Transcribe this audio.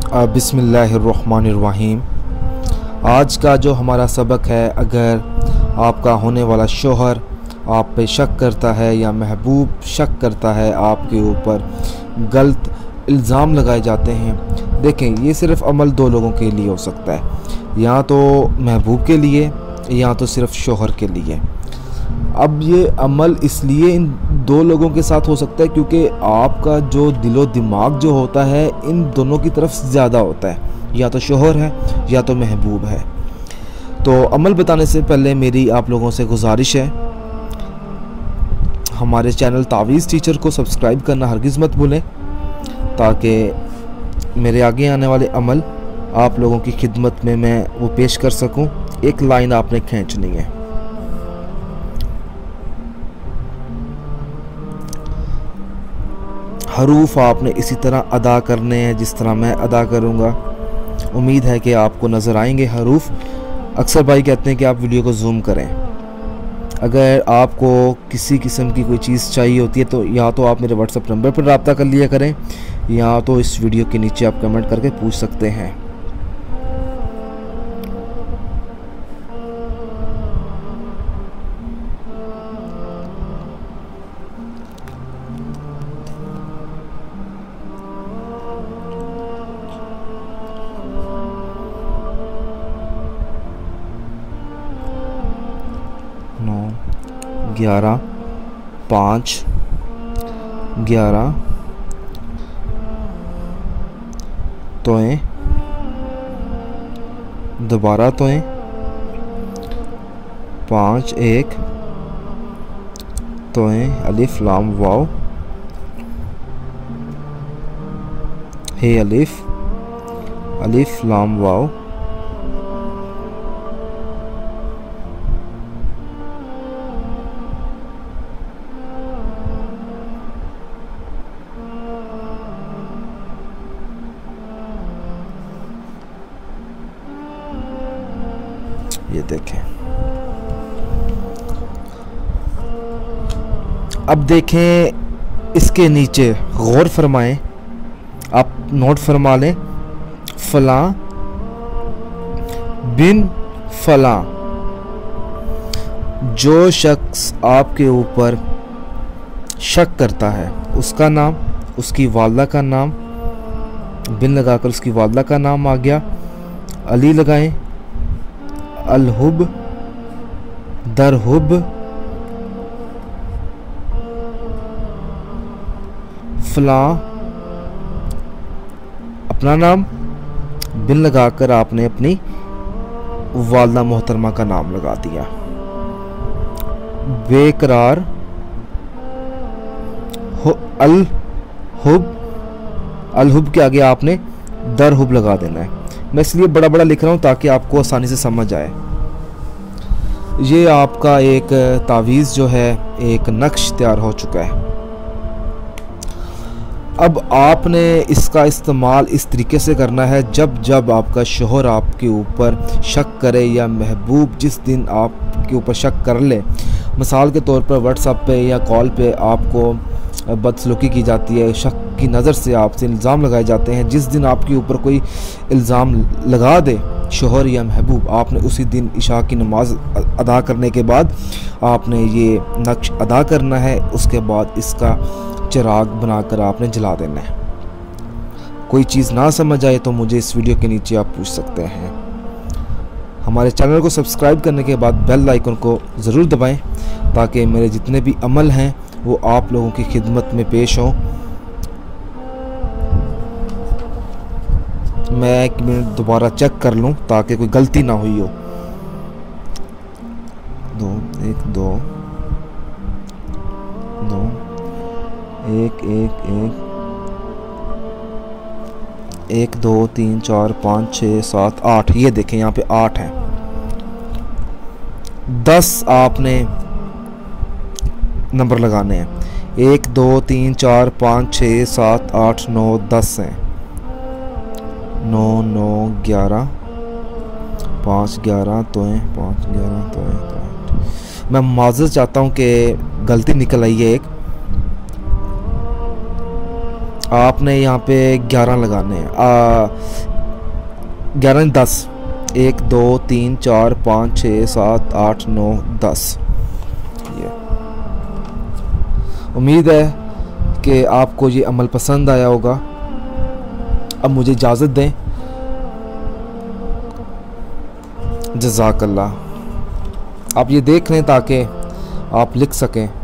बिस्मिल्लाहिर्रहमानिर्रहीम। आज का जो हमारा सबक है, अगर आपका होने वाला शोहर आप पे शक करता है या महबूब शक करता है, आपके ऊपर गलत इल्ज़ाम लगाए जाते हैं। देखें, ये सिर्फ़ अमल दो लोगों के लिए हो सकता है, या तो महबूब के लिए या तो सिर्फ़ शोहर के लिए। अब ये अमल इसलिए इन दो लोगों के साथ हो सकता है क्योंकि आपका जो दिलो दिमाग जो होता है इन दोनों की तरफ ज़्यादा होता है, या तो शोहर है या तो महबूब है। तो अमल बताने से पहले मेरी आप लोगों से गुजारिश है, हमारे चैनल तावीज़ टीचर को सब्सक्राइब करना हरगिज़ मत भूलें, ताकि मेरे आगे आने वाले अमल आप लोगों की खिदमत में मैं वो पेश कर सकूं। एक लाइन आपने खींचनी है। हरूफ आपने इसी तरह अदा करने हैं जिस तरह मैं अदा करूँगा। उम्मीद है कि आपको नज़र आएंगे हरूफ। अक्सर भाई कहते हैं कि आप वीडियो को जूम करें। अगर आपको किसी किस्म की कोई चीज़ चाहिए होती है तो या तो आप मेरे व्हाट्सएप नंबर पर रब्ता कर लिया करें, या तो इस वीडियो के नीचे आप कमेंट करके पूछ सकते हैं। नौ 11 5 11 तोएं, दोबारा तोएं 5 1 तोएं, अलिफ लाम वाव, हे अलिफ अलिफ लाम वाव, ये देखें। अब देखें इसके नीचे गौर फरमाएं, आप नोट फरमा लें, फलां बिन फलां। जो शख्स आपके ऊपर शक करता है उसका नाम, उसकी वालदा का नाम, बिन लगाकर उसकी वालदा का नाम आ गया, अली लगाएं, अलहुब दरहुब, फलां अपना नाम, बिन लगाकर आपने अपनी वालदा मोहतरमा का नाम लगा दिया। बेकरार अलहुब, अलहुब के आगे आपने दरहुब लगा देना है। मैं इसलिए बड़ा बड़ा लिख रहा हूँ ताकि आपको आसानी से समझ आए। ये आपका एक तावीज़ जो है, एक नक्श तैयार हो चुका है। अब आपने इसका इस्तेमाल इस तरीके से करना है, जब जब आपका शोहर आपके ऊपर शक करे या महबूब जिस दिन आपके ऊपर शक कर ले, मिसाल के तौर पर व्हाट्सएप पे या कॉल पे आपको बदसलूकी की जाती है, शक की नज़र से आपसे इल्ज़ाम लगाए जाते हैं, जिस दिन आपके ऊपर कोई इल्ज़ाम लगा दे शोहर या महबूब, आपने उसी दिन इशा की नमाज अदा करने के बाद आपने ये नक्श अदा करना है। उसके बाद इसका चिराग बनाकर आपने जला देना है। कोई चीज़ ना समझ आए तो मुझे इस वीडियो के नीचे आप पूछ सकते हैं। हमारे चैनल को सब्सक्राइब करने के बाद बेल आइकन को ज़रूर दबाएं, ताकि मेरे जितने भी अमल हैं वो आप लोगों की खिदमत में पेश हों। मैं एक मिनट दोबारा चेक कर लूं ताकि कोई गलती ना हुई हो। 2 1 2 2 1 1 1 1 2 3 4 5 6 7 8। ये देखें यहाँ पे 8 है। 10 आपने नंबर लगाने हैं। 1 2 3 4 5 6 7 8 9 10 हैं। 9 9 11 5 11 तो हैं 5 11 तो हैं। मैं माज़रत चाहता हूँ कि गलती निकल आई है एक। आपने यहाँ पे 11 लगाने हैं, 11 नहीं 10, 1 2 3 4 5 6 7 8 9 10। ये उम्मीद है कि आपको ये अमल पसंद आया होगा। अब मुझे इजाज़त दें। जज़ाकल्लाह। आप ये देख लें ताकि आप लिख सकें।